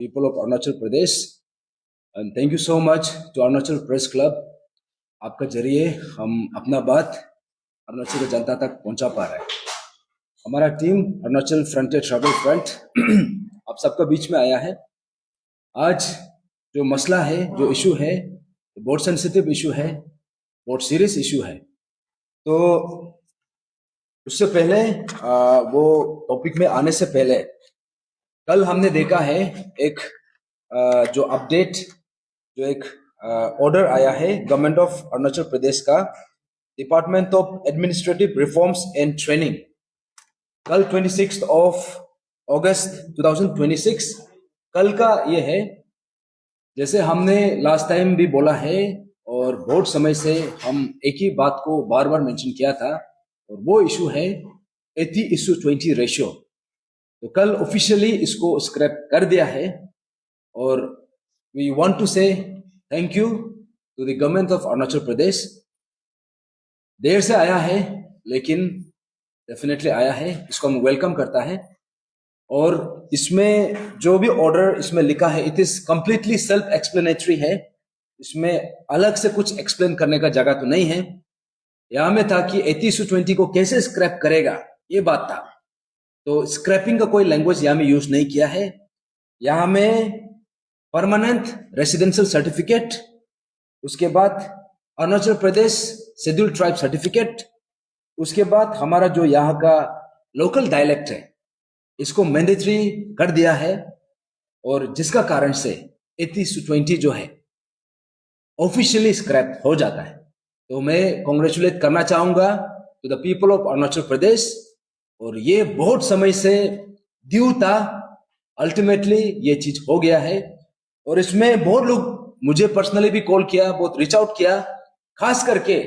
people of Arunachal Pradesh, and thank you so much to Arunachal Press Club. आपका जरिए हम अपना बात अरुणाचल की जनता तक पहुंचा पा रहे हैं। हमारा team Arunachal frontier travel front आप सबका बीच में आया है। आज जो मसला है, जो इशू है, बहुत सेंसिटिव इशू है, बहुत सीरियस इशू है। तो उससे पहले वो टॉपिक में आने से पहले कल हमने देखा है एक जो अपडेट, जो एक ऑर्डर आया है गवर्नमेंट ऑफ अरुणाचल प्रदेश का, department of administrative reforms and training. कल 26 अगस्त 2026 कल का ये है। जैसे हमने लास्ट टाइम भी बोला है और बहुत समय से हम एक ही बात को बार बार मेंशन किया था, और वो इशू है 80:20 रेशियो। तो कल ऑफिशियली इसको स्क्रैप कर दिया है, और we want to say thank you to the government of Arunachal Pradesh. देर से आया है लेकिन डेफिनेटली आया है, इसको हम वेलकम करता है। और इसमें जो भी ऑर्डर इसमें लिखा है, it is completely self explanatory है। इसमें अलग से कुछ एक्सप्लेन करने का जगह तो नहीं है। यहां में था कि 80:20 को कैसे स्क्रैप करेगा, ये बात था। तो स्क्रैपिंग का कोई लैंग्वेज यहां में यूज नहीं किया है। यहां में परमानेंट रेसिडेंशियल सर्टिफिकेट, उसके बाद Arunachal Pradesh scheduled tribe certificate, उसके बाद हमारा जो यहाँ का लोकल डायलेक्ट है इसको मैंडेटरी कर दिया है, और जिसका कारण से 80:20 जो है ऑफिशियली स्क्रैप हो जाता है। तो मैं कॉन्ग्रेचुलेट करना चाहूंगा to the people of Arunachal Pradesh. और ये बहुत समय से ड्यू था, अल्टीमेटली ये चीज हो गया है। और इसमें बहुत लोग मुझे पर्सनली भी कॉल किया, बहुत रीच आउट किया, खास करके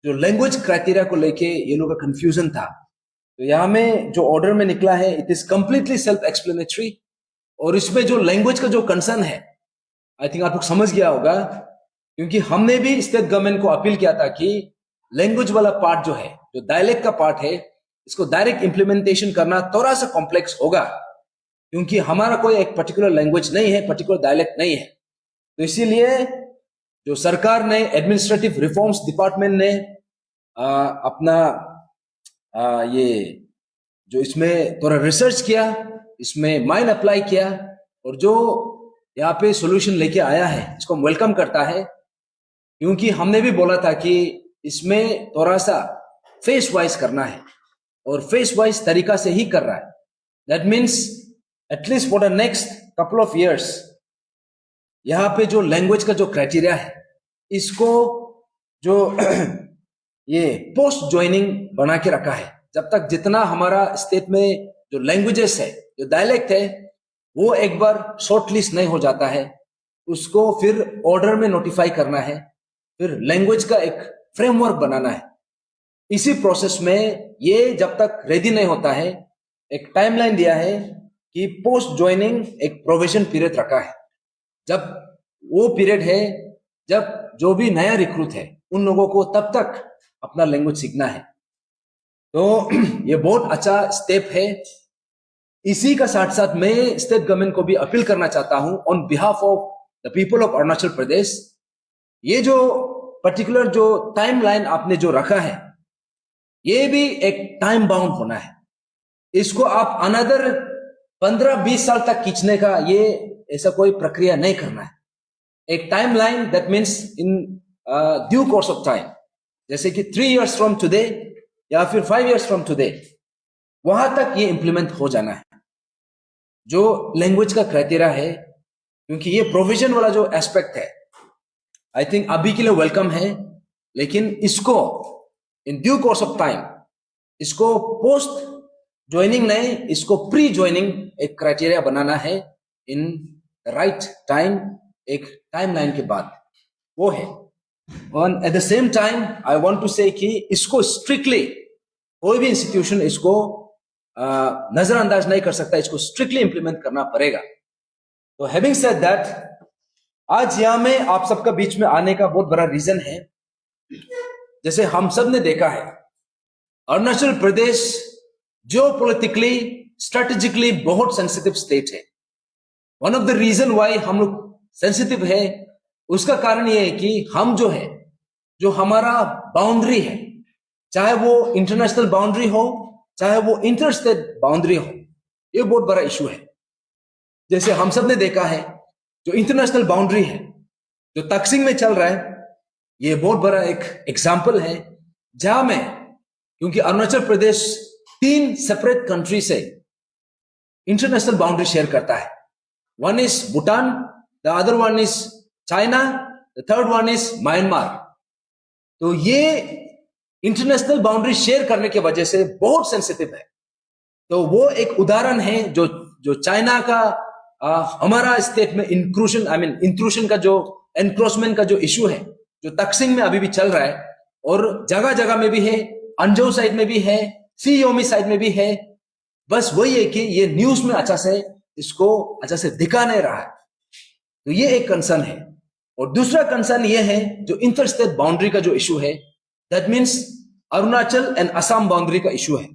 जो लैंग्वेज क्राइटेरिया को लेके ये लोग का कंफ्यूजन था। तो यहाँ में जो ऑर्डर में निकला है, it is completely self explanatory. और इसमें जो लैंग्वेज का जो कंसर्न है, आई थिंक आप लोग समझ गया होगा, क्योंकि हमने भी स्टेट गवर्नमेंट को अपील किया था कि लैंग्वेज वाला पार्ट जो है, जो डायलेक्ट का पार्ट है, इसको डायरेक्ट इंप्लीमेंटेशन करना थोड़ा सा कॉम्प्लेक्स होगा, क्योंकि हमारा कोई एक पर्टिकुलर लैंग्वेज नहीं है, पर्टिकुलर डायलेक्ट नहीं है। तो इसीलिए जो सरकार ने, एडमिनिस्ट्रेटिव रिफॉर्म्स डिपार्टमेंट ने अपना ये जो इसमें थोड़ा रिसर्च किया, इसमें माइंड अप्लाई किया, और जो यहाँ पे सॉल्यूशन लेके आया है इसको हम वेलकम करता है। क्योंकि हमने भी बोला था कि इसमें थोड़ा सा फेस वाइज करना है, और फेस वाइज तरीका से ही कर रहा है। That means at least for the next couple of years यहाँ पे जो लैंग्वेज का जो क्राइटेरिया है, इसको जो ये पोस्ट ज्वाइनिंग बना के रखा है। जब तक जितना हमारा स्टेट में जो लैंग्वेजेस है, जो डायलेक्ट है, वो एक बार शॉर्ट लिस्ट नहीं हो जाता है, उसको फिर ऑर्डर में नोटिफाई करना है, फिर लैंग्वेज का एक फ्रेमवर्क बनाना है। इसी प्रोसेस में ये जब तक रेडी नहीं होता है, एक टाइमलाइन दिया है कि पोस्ट ज्वाइनिंग एक प्रोविजन पीरियड रखा है। जब वो पीरियड है जब जो भी नया रिक्रूट है उन लोगों को तब तक अपना लैंग्वेज सीखना है। तो ये बहुत अच्छा स्टेप है। इसी का साथ साथ मैं स्टेट गवर्नमेंट को भी अपील करना चाहता हूं on behalf of the people of Arunachal Pradesh. ये जो पर्टिकुलर जो टाइमलाइन आपने जो रखा है, ये भी एक टाइम बाउंड होना है। इसको आप अनदर 15-20 साल तक खींचने का ये ऐसा कोई प्रक्रिया नहीं करना है। एक timeline, that means in due course of time, जैसे कि 3 years फ्रॉम टुडे या फिर 5 years फ्रॉम टुडे, वहां तक ये इंप्लीमेंट हो जाना है जो लैंग्वेज का क्राइटेरिया है। क्योंकि ये प्रोविजन वाला जो एस्पेक्ट है, आई थिंक अभी के लिए वेलकम है, लेकिन इसको in due course of time, इसको पोस्ट ज्वाइनिंग नहीं, इसको प्री ज्वाइनिंग एक क्राइटेरिया बनाना है इन राइट टाइम, एक टाइमलाइन के बाद वो है। और at the same time I want to say कि इसको स्ट्रिक्टली कोई भी इंस्टीट्यूशन इसको नजरअंदाज नहीं कर सकता, इसको स्ट्रिक्टली इंप्लीमेंट करना पड़ेगा। तो हैविंग सेड दैट, आज यहां में आप सबका बीच में आने का बहुत बड़ा रीजन है, जैसे हम सब ने देखा है अरुणाचल प्रदेश जियोपॉलिटिकली, स्ट्रेटेजिकली बहुत सेंसिटिव स्टेट है। One of the reason why हम लोग सेंसिटिव है, उसका कारण ये है कि हम जो है, जो हमारा बाउंड्री है, चाहे वो इंटरनेशनल बाउंड्री हो, चाहे वो इंटर स्टेट बाउंड्री हो, ये बहुत बड़ा इशू है। जैसे हम सब ने देखा है, जो इंटरनेशनल बाउंड्री है, जो तकसिंग में चल रहा है, ये बहुत बड़ा एक एग्जाम्पल है, जहां में, क्योंकि अरुणाचल प्रदेश 3 सेपरेट कंट्री से इंटरनेशनल बाउंड्री शेयर करता है। One is Bhutan, the other one is China, the third one is Myanmar. तो ये इंटरनेशनल बाउंड्री शेयर करने की वजह से बहुत सेंसिटिव है। तो वो एक उदाहरण है, जो चाइना का हमारा स्टेट में इंक्रूशन का जो एनक्रोचमेंट का जो इशू है, जो तकसिंग में अभी भी चल रहा है, और जगह जगह में भी है, अंजो साइड में भी है, सी योमी साइड में भी है। बस वही है कि ये न्यूज में इसको अच्छा से दिखा नहीं रहा है। तो ये एक कंसर्न है। और दूसरा कंसर्न ये है, जो इंटर स्टेट बाउंड्री का जो इशू है, that means Arunachal and Assam boundary का इशू है।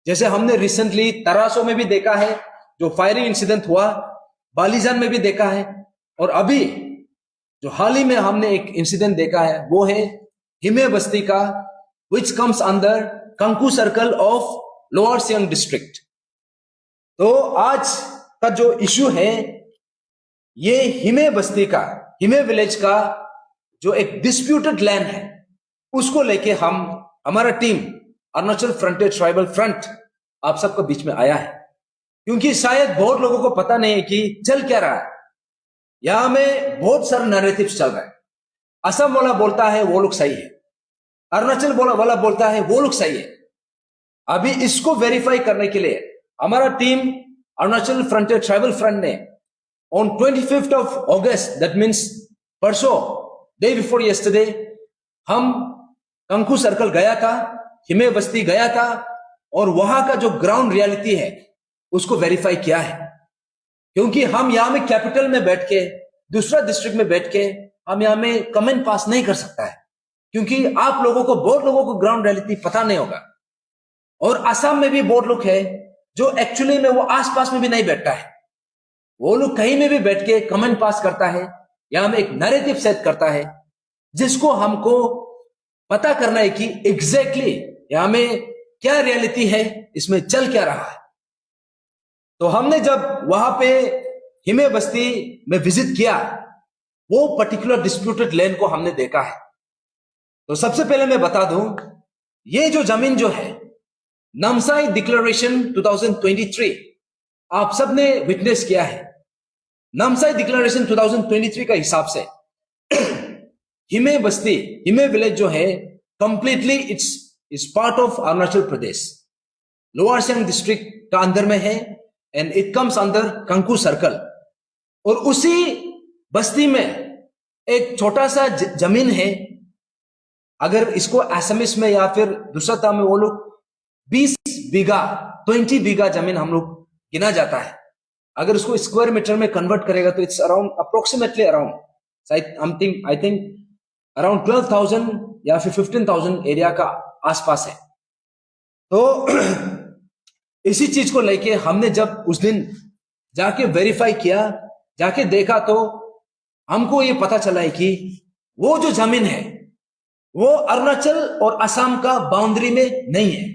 जैसे हमने रिसेंटली तरासो में भी देखा है, जो फायरिंग इंसिडेंट हुआ, बालीजान में भी देखा है, और अभी जो हाल ही में हमने एक इंसिडेंट देखा है, वो है हिमे बस्ती का, which comes under Kanku circle of lower Siang district. तो आज का जो इशू है, ये हिमे बस्ती का, हिमे विलेज का जो एक डिस्प्यूटेड लैंड है, उसको लेके हमारा team Arunachal frontier tribal front आप सबके बीच में आया है। क्योंकि शायद बहुत लोगों को पता नहीं है कि चल क्या रहा है। यहां में बहुत सारे नैरेटिव्स चल रहे हैं। असम वाला बोलता है वो लोग सही है, अरुणाचल वाला बोलता है वो लोग सही है। अभी इसको वेरीफाई करने के लिए हमारा team Arunachal frontier tribal front ने on 25th of August, that means परसों, डे बिफोर यस्टरडे, हम कंकू सर्कल गया था, हिमे बस्ती गया था, और वहां का जो ग्राउंड रियलिटी है उसको वेरीफाई किया है। क्योंकि हम यहां में कैपिटल में बैठ के, दूसरा डिस्ट्रिक्ट में बैठ के हम यहां में कमेंट पास नहीं कर सकता है, क्योंकि आप लोगों को, बहुत लोगों को ग्राउंड रियलिटी पता नहीं होगा। और असम में भी बहुत लोग है जो एक्चुअली में वो आसपास में भी नहीं बैठता है, वो लोग कहीं में भी बैठ के कमेंट पास करता है, यहां में एक नैरेटिव सेट करता है, जिसको हमको पता करना है कि एग्जैक्टली यहां में क्या रियलिटी है, इसमें चल क्या रहा है। तो हमने जब वहां पे हिमे बस्ती में विजिट किया, वो पर्टिकुलर डिस्प्यूटेड लैंड को हमने देखा है। तो सबसे पहले मैं बता दूं, ये जो जमीन जो है, नामसाई डिक्लेरेशन 2023 आप सबने विटनेस किया है। नामसाई डिक्लेरेशन 2023 का हिसाब से हिमे बस्ती, हिमे विलेज जो है, completely it's part of Arunachal Pradesh, lower Siang district का अंदर में है, and it comes under Kanku circle. और उसी बस्ती में एक छोटा सा जमीन है, अगर इसको एसएमएस में या फिर दूसरा टर्म में वो लोग 20 बीघा 20 बीघा जमीन हम लोग गिना जाता है। अगर उसको स्क्वायर मीटर में कन्वर्ट करेगा तो it's around approximately around I think around 12,000 या फिर 15,000 एरिया का आसपास है। तो इसी चीज को लेके हमने जब उस दिन जाके वेरीफाई किया, जाके देखा, तो हमको ये पता चला है कि वो जो जमीन है वो अरुणाचल और असम का बाउंड्री में नहीं है।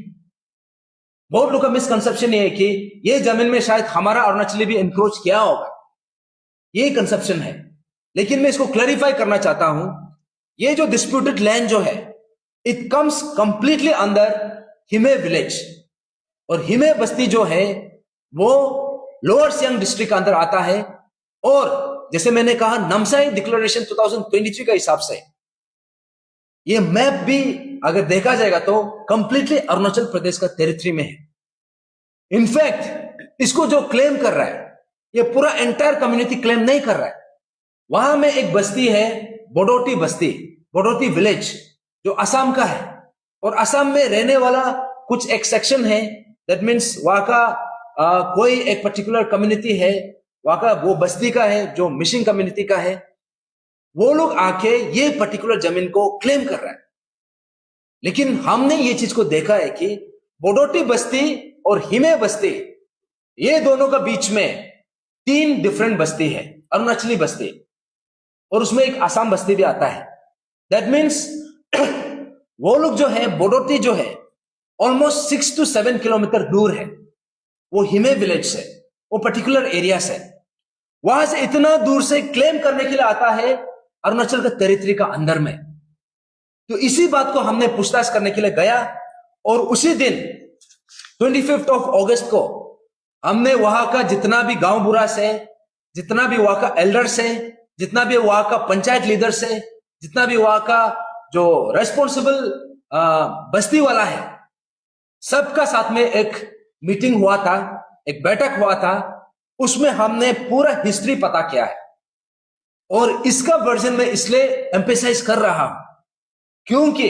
बहुत लोगों का मिसकंसेप्शन ये है कि ये जमीन में शायद हमारा अरुणाचली भी एनक्रोच किया होगा, ये कंसेप्शन है। लेकिन मैं इसको क्लैरिफाई करना चाहता हूं, ये जो डिस्प्यूटेड लैंड जो है, it comes completely under Hime village, और हिमे बस्ती जो है वो लोअर सियांग डिस्ट्रिक्ट के अंदर आता है। और जैसे मैंने कहा, नामसाई डिक्लेरेशन 2023 का हिसाब से ये मैप भी अगर देखा जाएगा तो कंप्लीटली अरुणाचल प्रदेश का टेरिटरी में है। इनफैक्ट इसको जो क्लेम कर रहा है, ये पूरा एंटायर कम्युनिटी क्लेम नहीं कर रहा है। वहां में एक बस्ती है, बोडोटी बस्ती, बोडोटी विलेज, जो असम का है, और असम में रहने वाला कुछ एक सेक्शन है, दैट मीन्स वहां का कोई एक पर्टिकुलर कम्युनिटी है, वहां का वो बस्ती का है जो मिशिंग कम्युनिटी का है, वो लोग आके ये पर्टिकुलर जमीन को क्लेम कर रहा है। लेकिन हमने ये चीज को देखा है कि बोडोटी बस्ती और हिमे बस्ती, ये दोनों का बीच में 3 डिफरेंट बस्ती है, अरुणाचली बस्ती, और उसमें एक आसाम बस्ती भी आता है। दैट मीन्स वो लोग जो है, बोडोटी जो है, ऑलमोस्ट 6 to 7 किलोमीटर दूर है। वो हिमे विलेज से, वो पर्टिकुलर एरिया से, वहां से इतना दूर से क्लेम करने के लिए आता है अरुणाचल का टेरिटरी का अंदर में। तो इसी बात को हमने पूछताछ करने के लिए गया, और उसी दिन 25 अगस्त को हमने वहां का जितना भी गांव बुरा से, जितना भी वहां का एल्डर से, जितना भी वहां का पंचायत लीडर से, जितना भी वहां का जो रेस्पॉन्सिबल बस्ती वाला है, सबका साथ में एक मीटिंग हुआ था, एक बैठक हुआ था। उसमें हमने पूरा हिस्ट्री पता किया है, और इसका वर्जन में इसलिए एम्फेसाइज कर रहा हूं क्योंकि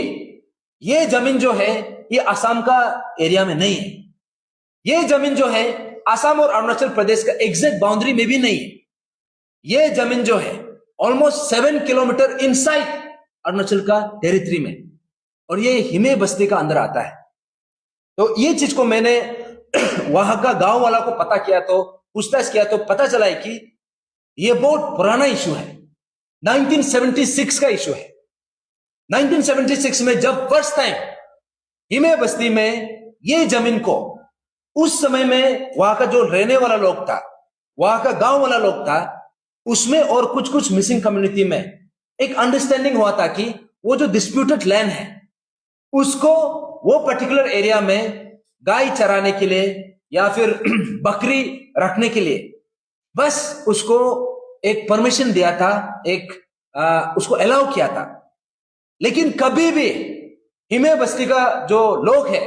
ये जमीन जो है ये असम का एरिया में नहीं है। ये जमीन जो है असम और अरुणाचल प्रदेश का एग्जैक्ट बाउंड्री में भी नहीं है। ये जमीन जो है ऑलमोस्ट 7 किलोमीटर इनसाइड अरुणाचल का टेरिटरी में, और ये हिमे बस्ती का अंदर आता है। तो ये चीज को मैंने वहां का गांव वाला को पता किया, तो पूछताछ किया, तो पता चला है कि ये बहुत पुराना इशू है, 1976 का इशू है। 1976 में जब फर्स्ट टाइम हिमे बस्ती में ये जमीन को, उस समय में वहां का जो रहने वाला लोग था, वहां का गांव वाला लोग था, उसमें और कुछ कुछ मिसिंग कम्युनिटी में एक अंडरस्टैंडिंग हुआ था कि वो जो डिस्प्यूटेड लैंड है उसको वो पर्टिकुलर एरिया में गाय चराने के लिए या फिर बकरी रखने के लिए बस उसको एक परमिशन दिया था, एक उसको अलाउ किया था। लेकिन कभी भी हिमे बस्ती का जो लोग है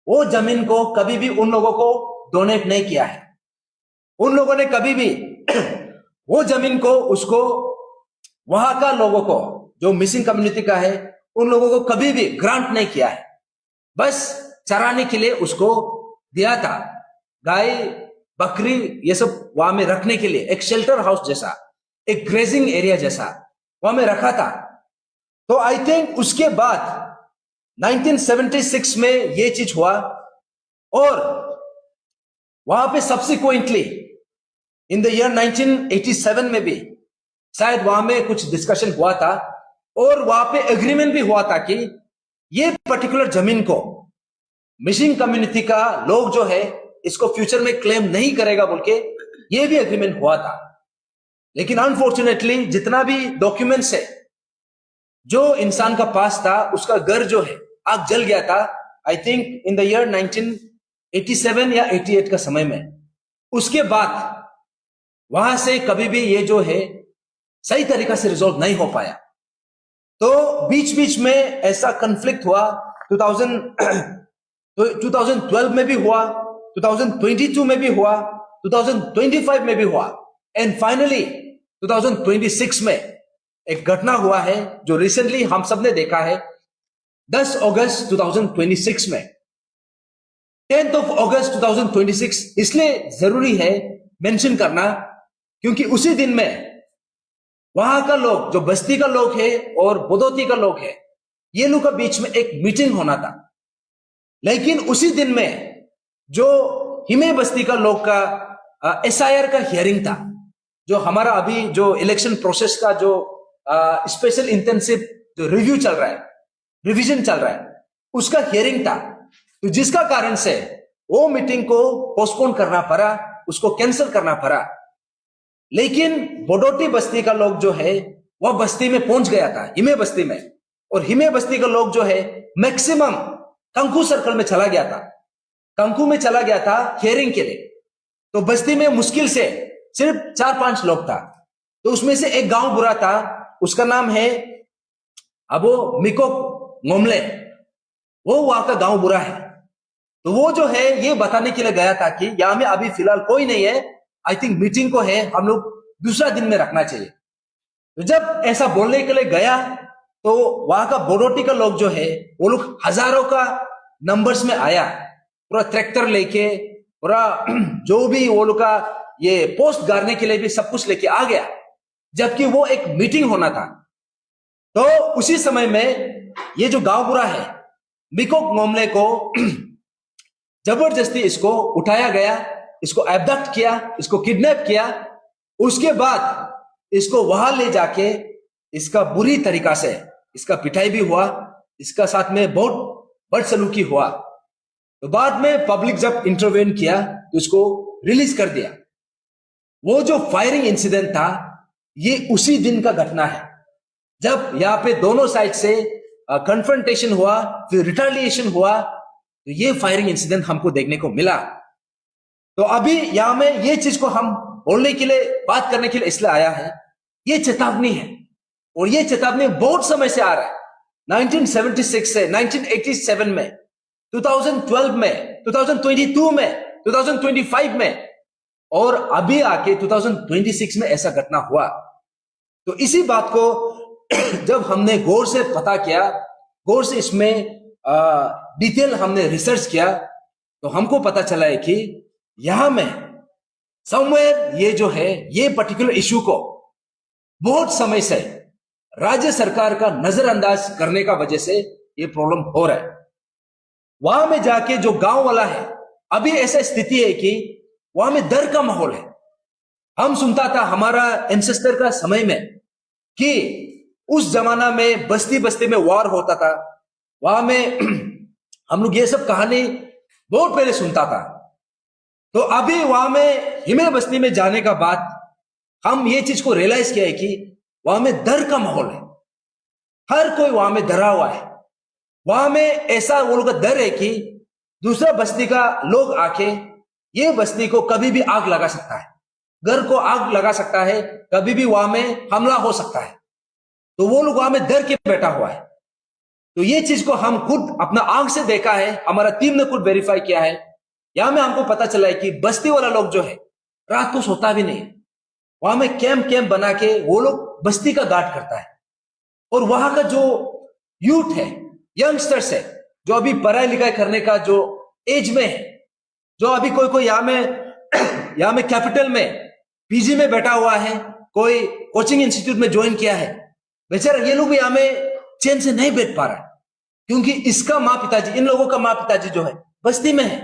वो जमीन को कभी भी उन लोगों को डोनेट नहीं किया है। उन लोगों ने कभी भी वो जमीन को उसको वहां का लोगों को, जो मिसिंग कम्युनिटी का है, उन लोगों को कभी भी ग्रांट नहीं किया है। बस चराने के लिए उसको दिया था, गाय बकरी ये सब वहां में रखने के लिए एक शेल्टर हाउस जैसा, एक ग्रेजिंग एरिया जैसा वहां में रखा था। तो आई थिंक उसके बाद 1976 में ये चीज हुआ, और वहां पे सब्सिक्वेंटली इन द ईयर 1987 में भी शायद वहां में कुछ डिस्कशन हुआ था, और वहां पे एग्रीमेंट भी हुआ था कि ये पर्टिकुलर जमीन को मिसिंग कम्युनिटी का लोग जो है इसको फ्यूचर में क्लेम नहीं करेगा बोल के ये भी एग्रीमेंट हुआ था। लेकिन अनफॉर्चुनेटली जितना भी डॉक्यूमेंट्स है जो इंसान का पास था, उसका घर जो है आग जल गया था, I think in the year 1987 या 88 का समय में। उसके बाद वहां से कभी भी ये जो है सही तरीका से रिजॉल्व नहीं हो पाया। तो बीच बीच में ऐसा कन्फ्लिक्ट हुआ, 2012 में भी हुआ, 2022 में भी हुआ, 2025 में भी हुआ, एंड फाइनली 2026 में एक घटना हुआ है जो रिसेंटली हम सब ने देखा है। 10 अगस्त 2026 में, 10th of August 2026 इसलिए जरूरी है मेंशन करना क्योंकि उसी दिन में वहां का लोग, जो बस्ती का लोग है और बोदोती का लोग है, ये लोग का बीच में एक मीटिंग होना था। लेकिन उसी दिन में जो हिमे बस्ती का लोग का SIR का हियरिंग था, जो हमारा अभी जो इलेक्शन प्रोसेस का जो स्पेशल इंटेंसिव जो रिव्यू चल रहा है, रिवीजन चल रहा है, उसका हियरिंग था। तो जिसका कारण से वो मीटिंग को पोस्टपोन करना पड़ा, उसको कैंसिल करना पड़ा। लेकिन बोडोटी बस्ती का लोग जो है वह बस्ती में पहुंच गया था, हिमे बस्ती में, और हिमे बस्ती का लोग जो है मैक्सिमम कंकू सर्कल में चला गया था, कंकू में चला गया था हियरिंग के लिए। तो बस्ती में मुश्किल से सिर्फ 4-5 लोग था। तो उसमें से एक गांव बुरा था, उसका नाम है अबो मिको मोमले, वो वहां का गांव बुरा है। तो वो जो है ये बताने के लिए गया था कि यहां में अभी फिलहाल कोई नहीं है, आई थिंक मीटिंग को है हम लोग दूसरा दिन में रखना चाहिए। तो जब ऐसा बोलने के लिए गया तो वहां का बोडोटी का लोग जो है वो लोग हजारों का नंबर्स में आया, पूरा ट्रैक्टर लेके, पूरा जो भी वो लोग का ये पोस्ट गाड़ने के लिए भी सब कुछ लेके आ गया, जबकि वो एक मीटिंग होना था। तो उसी समय में ये जो गांव बुरा है मिको मोमले को जबरदस्ती इसको उठाया गया इसको एब्डक्ट किया, इसको किडनैप किया, उसके बाद इसको वहां ले जाके इसका बुरी तरीका से इसका पिटाई भी हुआ, इसका साथ में बहुत बदसलूकी हुआ। तो बाद में पब्लिक जब इंटरवेन किया तो इसको रिलीज कर दिया। वो जो फायरिंग इंसिडेंट था ये उसी दिन का घटना है जब यहां पे दोनों साइड से कन्फ्रंटेशन हुआ, फिर रिटेलिएशन हुआ, तो ये फायरिंग इंसिडेंट हमको देखने को मिला। तो अभी यहां में ये चीज को हम बोलने के लिए, बात करने के लिए इसलिए आया है, ये चेतावनी है और ये चेतावनी बहुत समय से आ रहा है। 1976 से 1987 में, 2012 में, 2022 में, 2025 में और अभी आके 2026 में ऐसा घटना हुआ। तो इसी बात को जब हमने गौर से पता किया, गौर से इसमें डिटेल हमने रिसर्च किया, तो हमको पता चला है कि यहां में समवेयर ये जो है, ये पर्टिकुलर इश्यू को बहुत समय से राज्य सरकार का नजरअंदाज करने का वजह से ये प्रॉब्लम हो रहा है। वहां में जाके जो गांव वाला है, अभी ऐसा स्थिति है कि वहां में डर का माहौल है। हम सुनता था हमारा एंसेस्टर का समय में कि उस जमाना में बस्ती बस्ती में वार होता था, वहां में हम लोग ये सब कहानी बहुत पहले सुनता था। तो अभी वहां में हिमे बस्ती में जाने का बाद हम ये चीज को रियलाइज किया है कि वहां में डर का माहौल है, हर कोई वहां में डरा हुआ है। वहां में ऐसा वो लोग का डर है कि दूसरा बस्ती का लोग आके ये बस्ती को कभी भी आग लगा सकता है, घर को आग लगा सकता है, कभी भी वहां में हमला हो सकता है। तो वो लोग वहां में डर के बैठा हुआ है। तो ये चीज को हम खुद अपना आंख से देखा है, हमारा टीम ने खुद वेरीफाई किया है। यहां में हमको पता चला है कि बस्ती वाला लोग जो है रात को सोता भी नहीं, वहां में कैंप बना के वो लोग बस्ती का गार्ड करता है। और वहां का जो यूथ है, यंगस्टर्स है, जो अभी पढ़ाई लिखाई करने का जो एज में है, जो अभी कोई यहाँ में कैपिटल में पीजी में बैठा हुआ है, कोई कोचिंग इंस्टीट्यूट में ज्वाइन किया है, बेचारा ये लोग भी यहाँ में चैन से नहीं बैठ पा रहा है, क्योंकि इसका माँ पिताजी, इन लोगों का माँ पिताजी जो है बस्ती में है।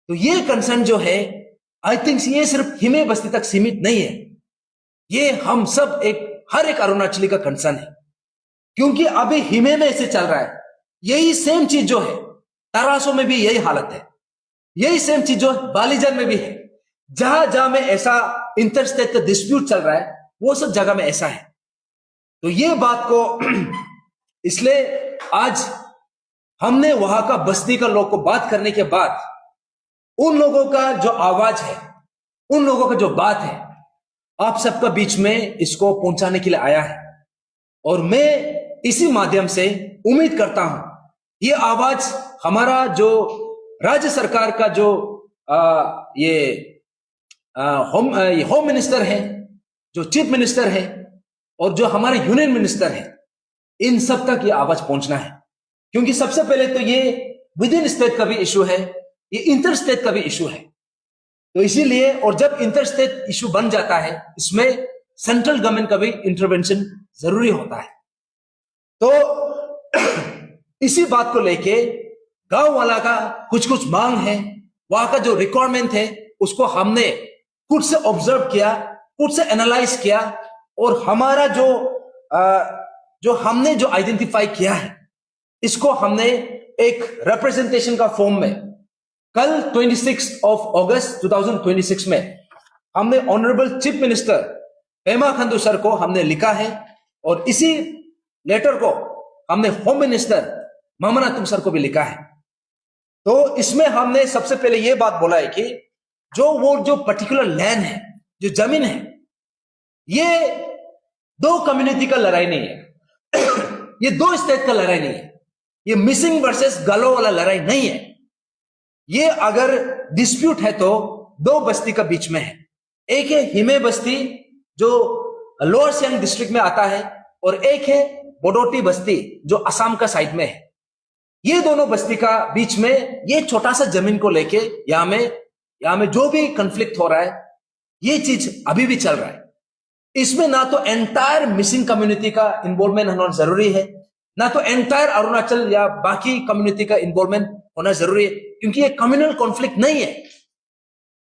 तो ये कंसर्न जो है, आई थिंक ये सिर्फ हिमे बस्ती तक सीमित नहीं है, ये हम सब हर एक अरुणाचली का कंसर्न है। क्योंकि अभी हिमे में ऐसे चल रहा है, यही सेम चीज जो है तरासों में भी यही हालत है, यही सेम चीज जो बालीजान में भी है। जहां जहां में ऐसा इंटरस्टेट का डिस्प्यूट चल रहा है, वो सब जगह में ऐसा है। तो ये बात को इसलिए आज हमने वहां का बस्ती का लोग को बात करने के बाद उन लोगों का जो आवाज है, उन लोगों का जो बात है, आप सबका बीच में इसको पहुंचाने के लिए आया है। और मैं इसी माध्यम से उम्मीद करता हूं ये आवाज हमारा जो राज्य सरकार का जो होम मिनिस्टर है, जो चीफ मिनिस्टर है और जो हमारे यूनियन मिनिस्टर है, इन सब तक ये आवाज पहुंचना है। क्योंकि सबसे पहले तो ये विद इन स्टेट का भी इशू है, ये इंटर स्टेट का भी इशू है। तो इसीलिए, और जब इंटर स्टेट इशू बन जाता है, इसमें सेंट्रल गवर्नमेंट का भी इंटरवेंशन जरूरी होता है। तो इसी बात को लेके गांव वाला का कुछ मांग है, वहां का जो रिक्वायरमेंट है, उसको हमने खुद से ऑब्जर्व किया, खुद से एनालाइज किया, और हमारा जो हमने जो आइडेंटिफाई किया है, इसको हमने एक रिप्रेजेंटेशन का फॉर्म में कल 26 अगस्त 2026 में हमने honourable chief minister Pema Khandu sir को हमने लिखा है, और इसी लेटर को हमने होम मिनिस्टर मामा नातुंग सर को भी लिखा है। तो इसमें हमने सबसे पहले यह बात बोला है कि जो पर्टिकुलर लैंड है, जो जमीन है, ये दो कम्युनिटी का लड़ाई नहीं है, ये दो स्टेट का लड़ाई नहीं है, ये मिसिंग वर्सेस गालो वाला लड़ाई नहीं है। ये अगर डिस्प्यूट है तो दो बस्ती का बीच में है। एक है हिमे बस्ती जो लोअर सियांग डिस्ट्रिक्ट में आता है, और एक है बोडोटी बस्ती जो असम का साइड में है। ये दोनों बस्ती का बीच में ये छोटा सा जमीन को लेके यहां में जो भी कंफ्लिक्ट हो रहा है, ये चीज अभी भी चल रहा है। इसमें ना तो एंटायर मिसिंग कम्युनिटी का इन्वॉल्वमेंट होना जरूरी है, ना तो एंटायर अरुणाचल या बाकी कम्युनिटी का इन्वॉल्वमेंट होना जरूरी है, क्योंकि ये कम्युनल कॉन्फ्लिक्ट नहीं है,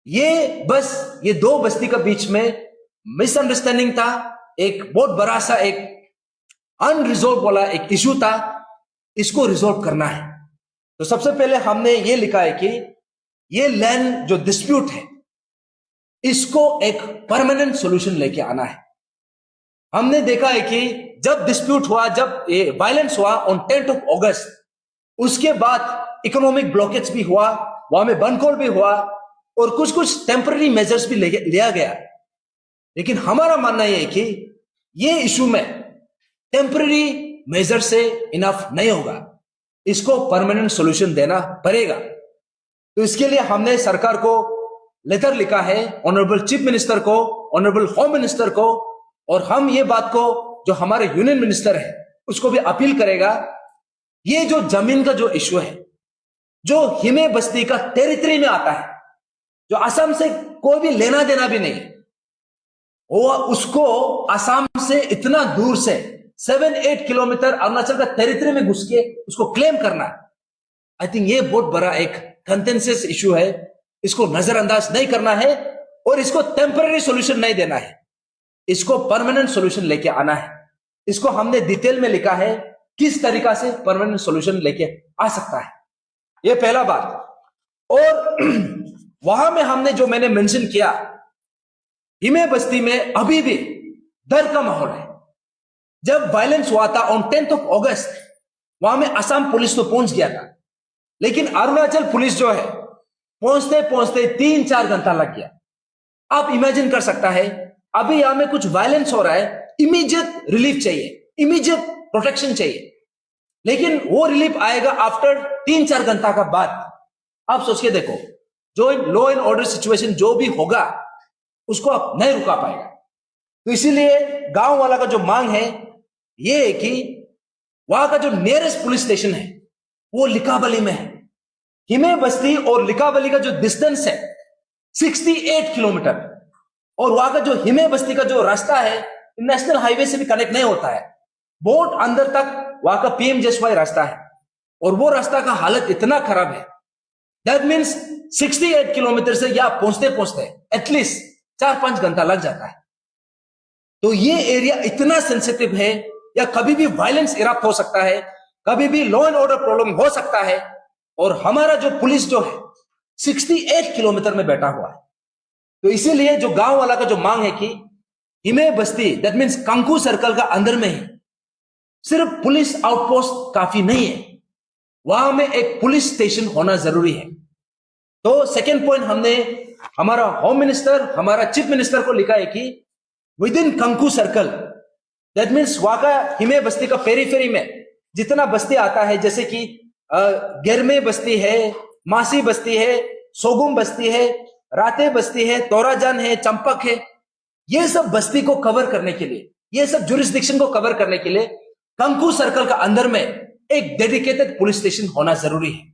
ये दो बस्ती के बीच में मिसअंडरस्टैंडिंग था, एक बहुत बड़ा सा एक अनरिजोल्व वाला एक इशू था, इसको रिजोल्व करना है। तो सबसे पहले हमने ये लिखा है कि ये लैंड जो डिस्प्यूट है इसको एक परमानेंट सॉल्यूशन लेके आना है। हमने देखा है कि जब डिस्प्यूट हुआ, जब ये वायलेंस हुआ ऑन 10th of August, उसके बाद इकोनॉमिक ब्लॉकेज भी हुआ, वहां में बंदखोर भी हुआ और कुछ कुछ टेम्पररी मेजर्स भी लिया गया। लेकिन हमारा मानना यह है कि ये इशू में टेम्पररी मेजर से इनफ नहीं होगा, इसको परमानेंट सॉल्यूशन देना पड़ेगा। तो इसके लिए हमने सरकार को लेटर लिखा है, ऑनरेबल चीफ मिनिस्टर को, ऑनरेबल होम मिनिस्टर को, और हम ये बात को जो हमारे यूनियन मिनिस्टर है उसको भी अपील करेगा। ये जो जमीन का जो इश्यू है, जो हिमे बस्ती का टेरिटरी में आता है, जो असम से कोई भी लेना देना भी नहीं, वो उसको असम से इतना दूर से 7-8 किलोमीटर अरुणाचल का टेरिटरी में घुस के उसको क्लेम करना है। आई थिंक ये बहुत बड़ा एक कंटेंशियस इशू है, इसको नजरअंदाज नहीं करना है और इसको टेम्पररी सॉल्यूशन नहीं देना है, इसको परमानेंट सॉल्यूशन लेके आना है। इसको हमने डिटेल में लिखा है किस तरीका से परमानेंट सॉल्यूशन लेके आ सकता है, ये पहला बात। और वहां में हमने जो मैंने मेंशन किया, हिमे बस्ती में अभी भी डर का माहौल है। जब वायलेंस हुआ था ऑन 10th of August, वहां में असम पुलिस तो पहुंच गया था, लेकिन अरुणाचल पुलिस जो है पहुंचते पहुंचते 3-4 घंटा लग गया। आप इमेजिन कर सकता है, अभी यहां में कुछ वायलेंस हो रहा है, इमीडिएट रिलीफ चाहिए, इमीडिएट प्रोटेक्शन चाहिए, लेकिन वो रिलीफ आएगा आफ्टर 3-4 घंटा का बाद। आप सोच के देखो, जो लॉ एंड ऑर्डर सिचुएशन जो भी होगा उसको आप नहीं रुका पाएगा। तो इसीलिए गांव वाला का जो मांग है ये है कि वहां का जो नियरेस्ट पुलिस स्टेशन है वो लिकाबली में है। हिमे बस्ती और लिकाबली का जो डिस्टेंस है 68 किलोमीटर, और वहां का जो हिमे बस्ती का जो रास्ता है नेशनल हाईवे से भी कनेक्ट नहीं होता है, बहुत अंदर तक वहां का PMJSY रास्ता है, और वो रास्ता का हालत इतना खराब है, दैट मीन्स 68 किलोमीटर से यहां पहुंचते पहुंचते एटलीस्ट 4-5 घंटा लग जाता है। तो ये एरिया इतना सेंसिटिव है, या कभी भी वायलेंस इरप्ट हो सकता है, कभी भी लॉ एंड ऑर्डर प्रॉब्लम हो सकता है, और हमारा जो पुलिस जो है 68 किलोमीटर में बैठा हुआ है। तो इसीलिए जो गांव वाला का जो मांग है कि हिमे बस्ती, दैट मीन्स कंकू सर्कल का अंदर में ही सिर्फ पुलिस आउटपोस्ट काफी नहीं है, वहां में एक पुलिस स्टेशन होना जरूरी है। तो सेकेंड पॉइंट हमने हमारा होम मिनिस्टर, हमारा चीफ मिनिस्टर को लिखा है कि with in Kanku circle, that means वहां का हिमे बस्ती का पेरीफेरी में जितना बस्ती आता है, जैसे कि गेरमे बस्ती है, मासी बस्ती है, सोगुम बस्ती है, राते बस्ती है, तोराजान है, चंपक है, ये सब बस्ती को कवर करने के लिए, ये सब जुरिस्डिक्शन को कवर करने के लिए कंकू सर्कल का अंदर में एक डेडिकेटेड पुलिस स्टेशन होना जरूरी है।